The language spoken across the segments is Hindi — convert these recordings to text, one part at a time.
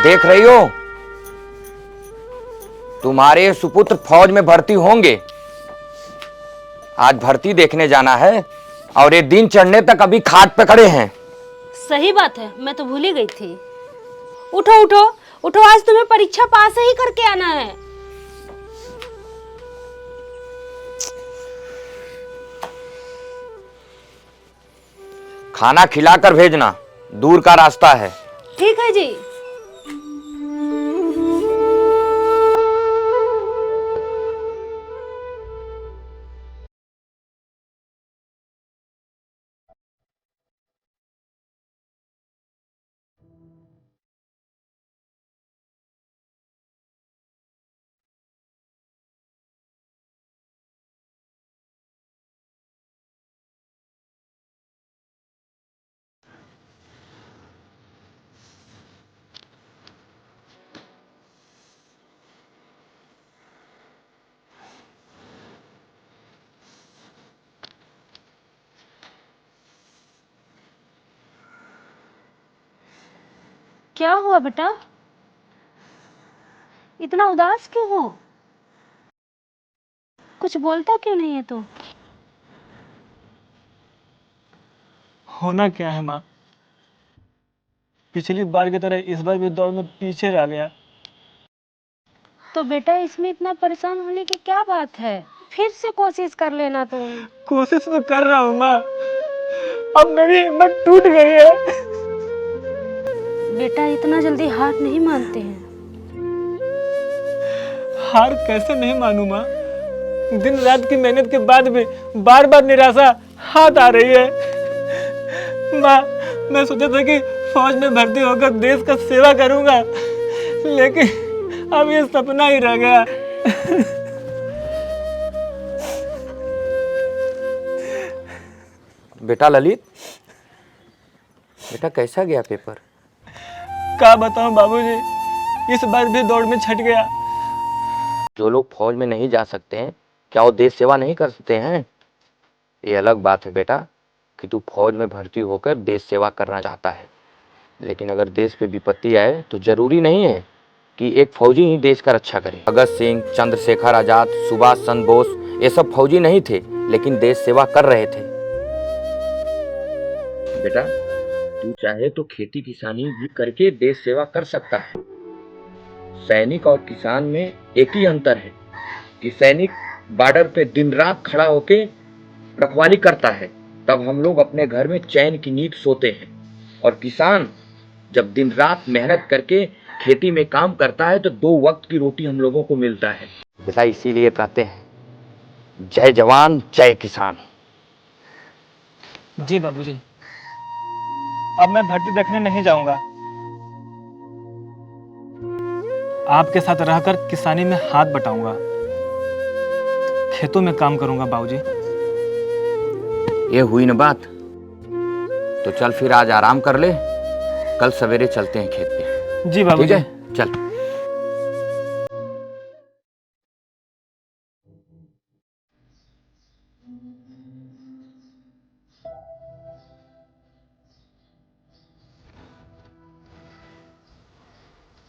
देख रही हो, तुम्हारे सुपुत्र फौज में भर्ती होंगे। आज भर्ती देखने जाना है और ये दिन चढ़ने तक अभी खाट पे खड़े हैं। सही बात है, मैं तो भूल ही गई थी। उठो उठो उठो, आज तुम्हें परीक्षा पास ही करके आना है। खाना खिलाकर भेजना, दूर का रास्ता है। ठीक है जी। क्या हुआ बेटा, इतना उदास क्यों हो? कुछ बोलता क्यों नहीं है तू? होना क्या है माँ, पिछली बार की तरह इस बार भी दौड़ में पीछे रह गया। तो बेटा इसमें इतना परेशान होने की क्या बात है, फिर से कोशिश कर लेना तुम। कोशिश तो कर रहा हूँ माँ, अब मेरी हिम्मत टूट गई है। बेटा इतना जल्दी हार नहीं मानते हैं। हार कैसे नहीं मानूं माँ, दिन रात की मेहनत के बाद भी बार बार निराशा हाथ आ रही है। माँ, मैं सोचा था कि फौज में भर्ती होकर देश का सेवा करूंगा, लेकिन अब ये सपना ही रह गया। बेटा ललित, बेटा कैसा गया पेपर? क्या बताऊं बाबूजी, इस बार भी दौड़ में छट गया। जो लोग फौज में नहीं जा सकते हैं, क्या वो देश सेवा नहीं कर सकते हैं? ये अलग बात है बेटा कि तू फौज में भर्ती होकर देश सेवा करना चाहता है, लेकिन अगर देश पे विपत्ति आए तो जरूरी नहीं है कि एक फौजी ही देश का रक्षा करे। भगत सिंह, चंद्रशेखर आजाद, सुभाष चंद्र बोस, ये सब फौजी नहीं थे, लेकिन देश सेवा कर रहे थे। बेटा तू चाहे तो खेती किसानी भी करके देश सेवा कर सकता है। सैनिक और किसान में एक ही अंतर है कि सैनिक बॉर्डर पे दिन रात खड़ा होके रखवाली करता है, तब हम लोग अपने घर में चैन की नींद सोते हैं, और किसान जब दिन रात मेहनत करके खेती में काम करता है तो 2 वक्त की रोटी हम लोगों को मिलता है। बेटा इसीलिए कहते हैं जय जवान जय किसान। जी बाबूजी, अब मैं भर्ती देखने नहीं जाऊंगा, आपके साथ रहकर किसानी में हाथ बटाऊंगा, खेतों में काम करूंगा बाबूजी। ये हुई न बात, तो चल फिर आज आराम कर ले, कल सवेरे चलते हैं खेत पे। जी बाबूजी। ठीक है, चल।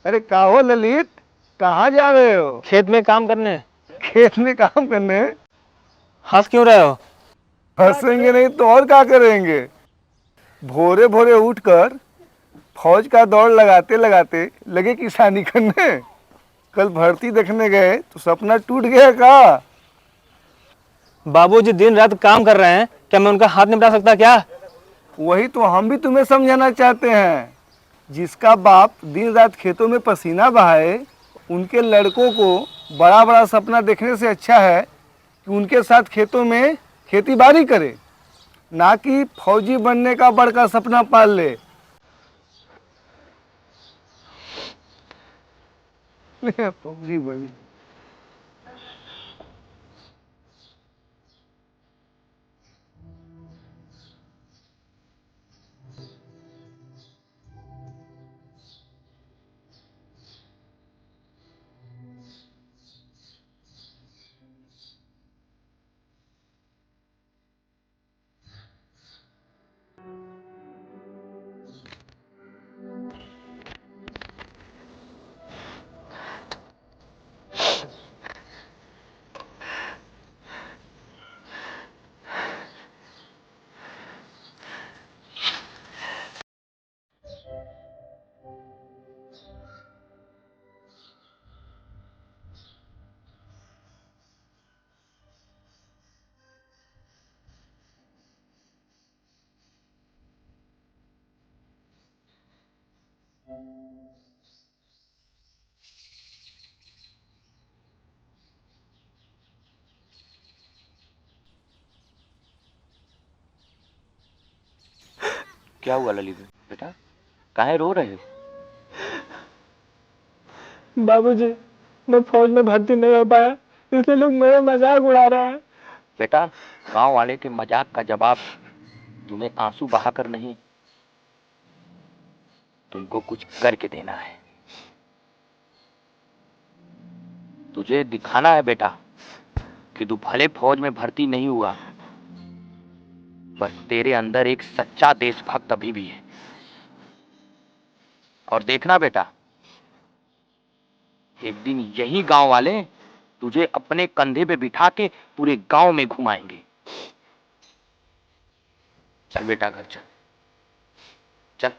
अरे का हो ललित, कहाँ जा रहे हो? खेत में काम करने। खेत में काम करने? हंस क्यों रहे हो? हंसेंगे नहीं तो और क्या करेंगे? भोरे भोरे उठकर फौज का दौड़ लगाते लगाते लगे किसानी करने। कल भर्ती देखने गए तो सपना टूट गया का? बाबूजी दिन रात काम कर रहे हैं, क्या मैं उनका हाथ नहीं बटा सकता क्या? वही तो हम भी तुम्हें समझाना चाहते हैं। जिसका बाप दिन रात खेतों में पसीना बहाए, उनके लड़कों को बड़ा बड़ा सपना देखने से अच्छा है कि उनके साथ खेतों में खेती बाड़ी करे, ना कि फौजी बनने का बड़का सपना पाल ले। फौजी बन। क्या हुआ ललित बेटा, काहे रो रहे हो? बाबूजी, मैं फौज में भर्ती नहीं हो पाया, इसलिए लोग मेरा मजाक उड़ा रहे हैं। बेटा, गांव वाले के मजाक का जवाब तुम्हें आंसू बहाकर नहीं, तुमको कुछ करके देना है। तुझे दिखाना है बेटा कि तू भले फौज में भर्ती नहीं हुआ, पर तेरे अंदर एक सच्चा देशभक्त अभी भी है। और देखना बेटा, एक दिन यही गांव वाले तुझे अपने कंधे पे बिठा के पूरे गांव में घुमाएंगे। चल बेटा घर चल, चल।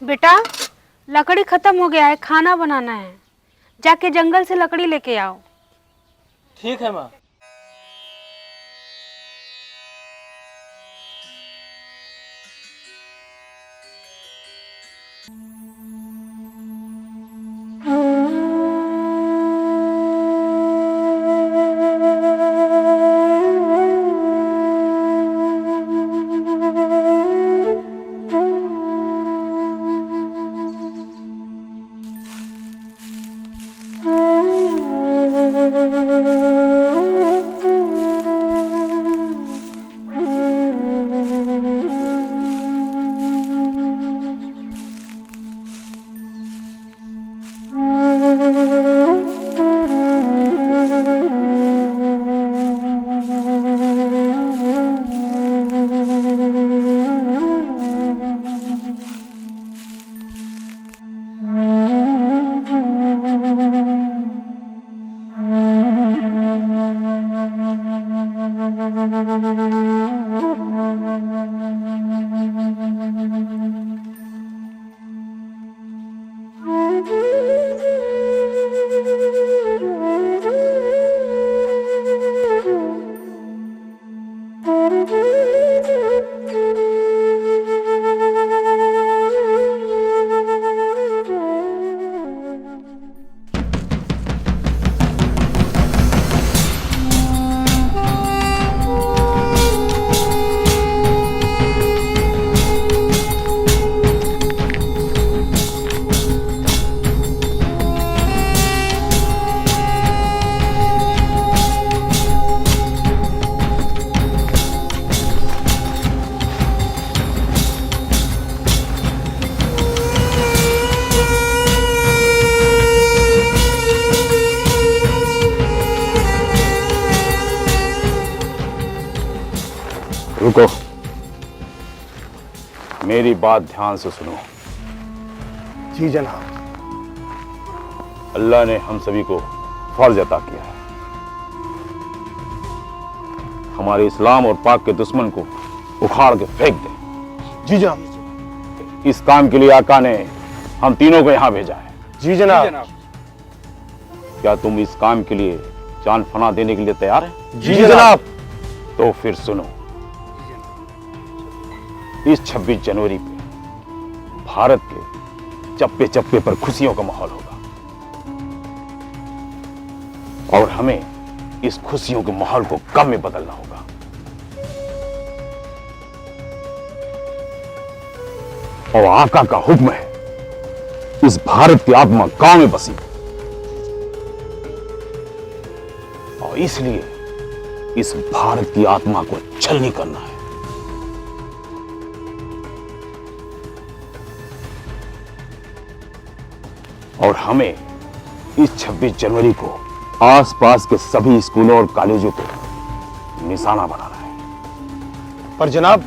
बेटा, लकड़ी खत्म हो गया है, खाना बनाना है। जाके जंगल से लकड़ी लेके आओ। ठीक है माँ। रुको, मेरी बात ध्यान से सुनो। जी जनाब। अल्लाह ने हम सभी को फर्ज अता किया है, हमारे इस्लाम और पाक के दुश्मन को उखाड़ के फेंक दे। जी जनाब। इस काम के लिए आका ने हम तीनों को यहां भेजा है। जी जनाब। क्या तुम इस काम के लिए जान फना देने के लिए तैयार हैं? जी जनाब। तो फिर सुनो, इस 26 जनवरी पे भारत के चप्पे चप्पे पर खुशियों का माहौल होगा और हमें इस खुशियों के माहौल को गम में बदलना होगा। और आका का हुक्म है, इस भारत की आत्मा गांव में बसी और इसलिए इस भारत की आत्मा को छलनी करना है। और हमें इस 26 जनवरी को आसपास के सभी स्कूलों और कॉलेजों को निशाना बनाना है। पर जनाब,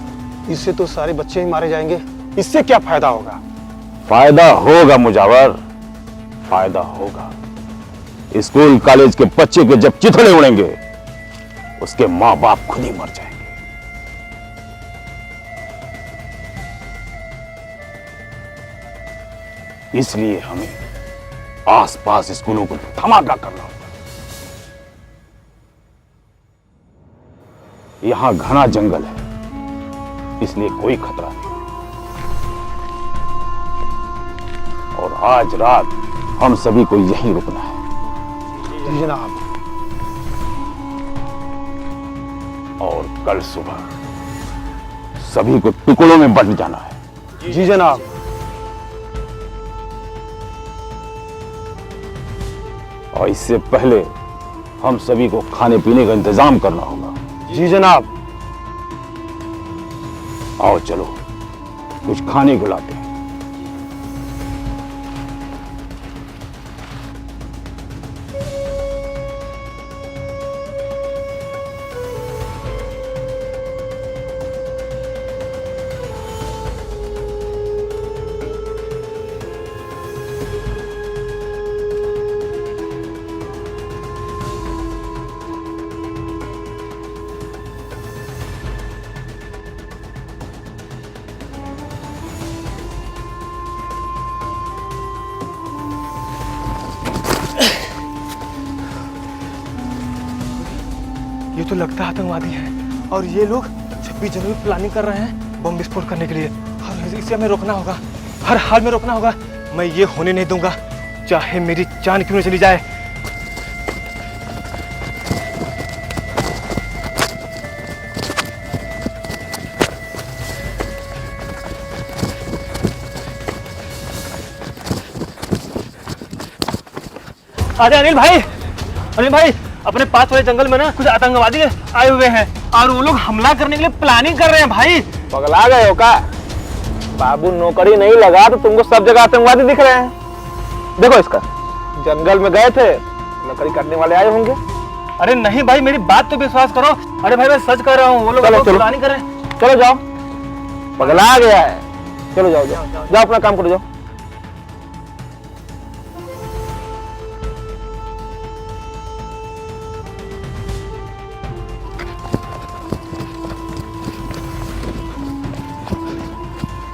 इससे तो सारे बच्चे ही मारे जाएंगे, इससे क्या फायदा होगा? फायदा होगा मुजावर, फायदा होगा। स्कूल कॉलेज के बच्चे के जब चिथड़े उड़ेंगे, उसके मां बाप खुद ही मर जाएंगे। इसलिए हमें आसपास स्कूलों को धमाका करना होगा। यहां घना जंगल है, इसलिए कोई खतरा नहीं। और आज रात हम सभी को यहीं रुकना है। जी जनाब। और कल सुबह सभी को टुकड़ों में बंट जाना है। जी जनाब। और इससे पहले हम सभी को खाने पीने का इंतजाम करना होगा। जी जनाब। आओ चलो कुछ खाने को लाते हैं। ये तो लगता है आतंकवादी है और ये लोग 26 जनवरी प्लानिंग कर रहे हैं बम विस्फोट करने के लिए। और इसे हमें रोकना होगा, हर हाल में रोकना होगा। मैं ये होने नहीं दूंगा, चाहे मेरी जान क्यों न चली जाए। अरे अनिल भाई अपने पास वाले जंगल में ना कुछ आतंकवादी आए हुए हैं और वो लोग हमला करने के लिए प्लानिंग कर रहे हैं। भाई पगला गए हो का? बाबू नौकरी नहीं लगा तो तुमको सब जगह आतंकवादी दिख रहे हैं। देखो इसका, जंगल में गए थे, लकड़ी काटने वाले आए होंगे। अरे नहीं भाई, मेरी बात तो विश्वास करो। अरे भाई मैं सच कर रहा हूँ, वो लोग प्लानिंग कर रहे हैं। चलो जाओ, पगला गया है। चलो जाओ जाओ जाओ, अपना काम करो जाओ।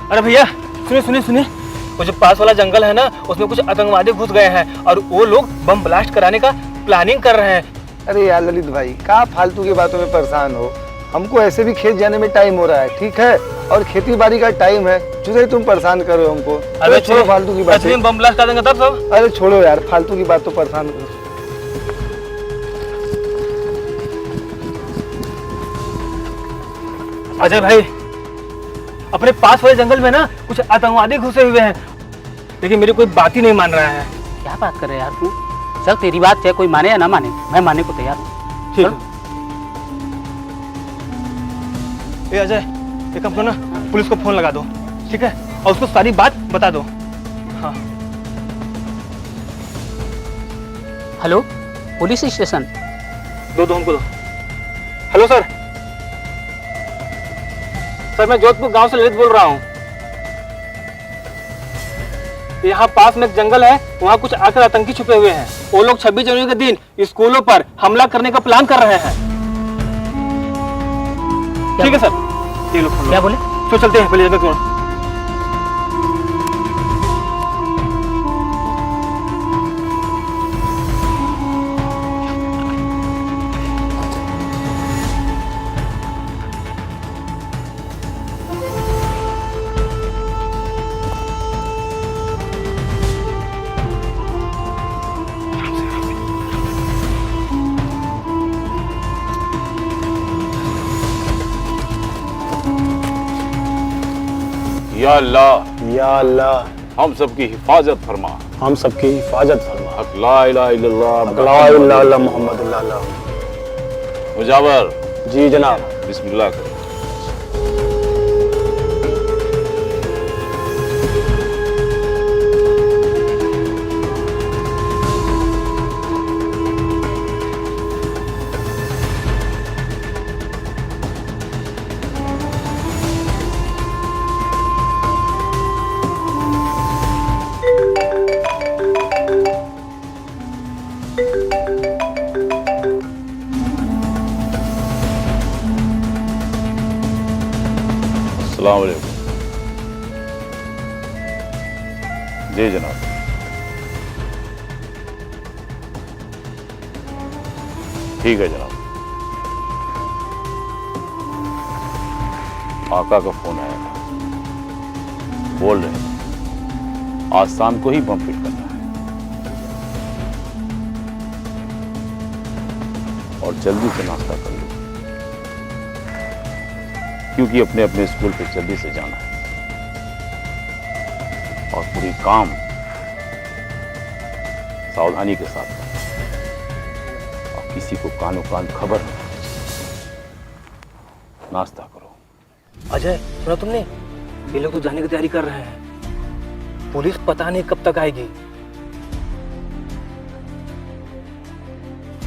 अरे भैया सुनिए, वो जो पास वाला जंगल है ना, उसमें कुछ आतंकवादी घुस गए हैं और वो लोग बम ब्लास्ट कराने का प्लानिंग कर रहे हैं। अरे यार ललित भाई, कहाँ फालतू की बातों में परेशान हो। हमको ऐसे भी खेत जाने में टाइम हो रहा है, ठीक है, और खेती बाड़ी का टाइम है, जो तुम परेशान कर रहे हो हमको। अरे छोड़ो फालतू की बात, बम ब्लास्ट कर देंगे तब सब। अरे छोड़ो यार, फालतू की बात तो परेशान करो। अजय भाई, अपने पास वाले जंगल में ना कुछ आतंकवादी घुसे हुए हैं, लेकिन मेरी कोई बात ही नहीं मान रहा है। क्या बात कर रहे हैं यार तू? चल तेरी बात है, कोई माने या ना माने, मैं मानने को तैयार हूँ। ठीक है। ए अजय, एक काम करो ना, पुलिस को फोन लगा दो, ठीक है, और उसको सारी बात बता दो। हाँ। Hello, police station. दो हमको दो। हेलो सर मैं जोधपुर गांव से ललित बोल रहा हूँ। यहाँ पास में एक जंगल है, वहाँ कुछ आकर आतंकी छुपे हुए हैं। वो लोग 26 जनवरी के दिन स्कूलों पर हमला करने का प्लान कर रहे हैं। ठीक है सर, ये लोग क्या बोले? तो चलते हैं पहले जगह को। या अल्लाह, या अल्लाह, हम सबकी हिफाजत फरमा। हम सबकी हिफाजत फरमा। हक ला इलाहा इल्लल्लाह, ला इलाहा इल्लल्लाह मुहम्मदुल्लाह। मुजावर, जी जनाब। बिस्मिल्लाह करो। अस्सलाम वालेकुम। जी जनाब। ठीक है जनाब। आका का फोन आया था, बोल रहे हैं आज शाम को ही बम फिट करना है और जल्दी से नाश्ता कर लो, क्योंकि अपने अपने स्कूल पे जल्दी से जाना है। और पूरी काम सावधानी के साथ करना, और किसी को कानो कान खबर नहीं। नाश्ता करो। अजय, सुना तुमने? ये लोग तो जाने की तैयारी कर रहे हैं। पुलिस पता नहीं कब तक आएगी।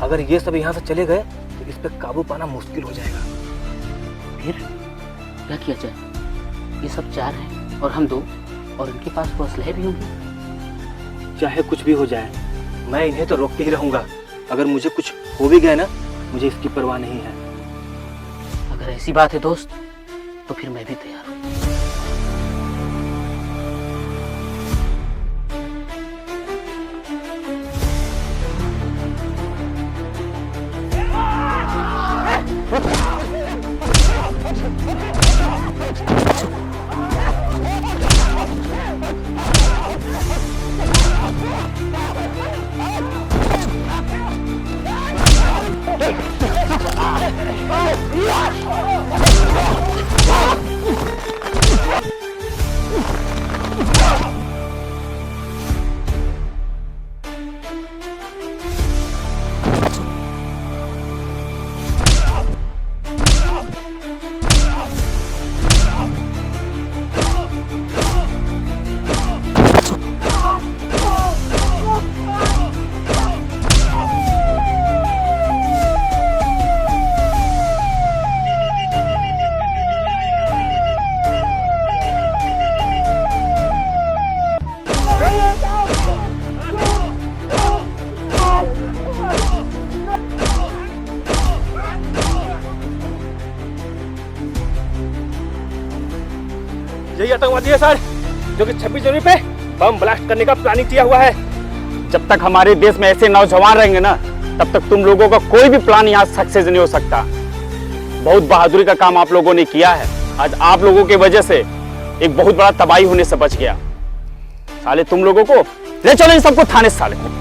अगर ये सब यहाँ से चले गए तो इस पे काबू पाना मुश्किल हो जाएगा। फिर क्या किया जाए? ये सब 4 हैं और हम 2, और इनके पास वो असलहे भी होंगे। चाहे कुछ भी हो जाए, मैं इन्हें तो रोकते ही रहूंगा। अगर मुझे कुछ हो भी गया ना, मुझे इसकी परवाह नहीं है। अगर ऐसी बात है दोस्त, तो फिर मैं भी तैयार हूँ। यही आतंकवादी है सर, जो कि 26 जनवरी पे बम ब्लास्ट करने का प्लानिंग किया हुआ है। जब तक हमारे देश में ऐसे नौजवान रहेंगे ना, तब तक तुम लोगों का कोई भी प्लान यहाँ सक्सेस नहीं हो सकता। बहुत बहादुरी का काम आप लोगों ने किया है। आज आप लोगों की वजह से एक बहुत बड़ा तबाही होने से बच गया। साले तुम लोगों को ले चलो इन सबको थाने से साले को।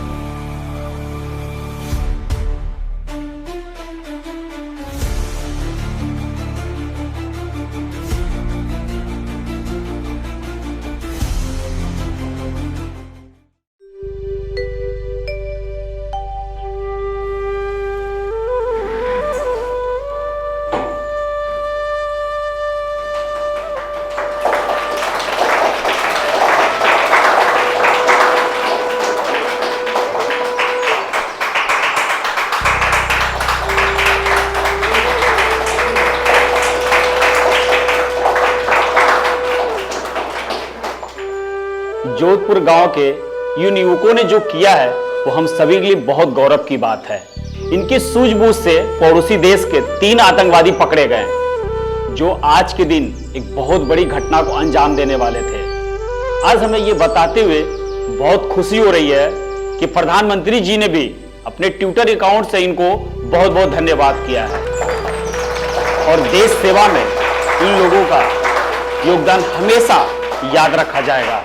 जोधपुर गांव के इन युवकों ने जो किया है वो हम सभी के लिए बहुत गौरव की बात है। इनकी सूझबूझ से पड़ोसी देश के 3 आतंकवादी पकड़े गए, जो आज के दिन एक बहुत बड़ी घटना को अंजाम देने वाले थे। आज हमें ये बताते हुए बहुत खुशी हो रही है कि प्रधानमंत्री जी ने भी अपने ट्विटर अकाउंट से इनको बहुत बहुत धन्यवाद किया है। और देश सेवा में इन लोगों का योगदान हमेशा याद रखा जाएगा।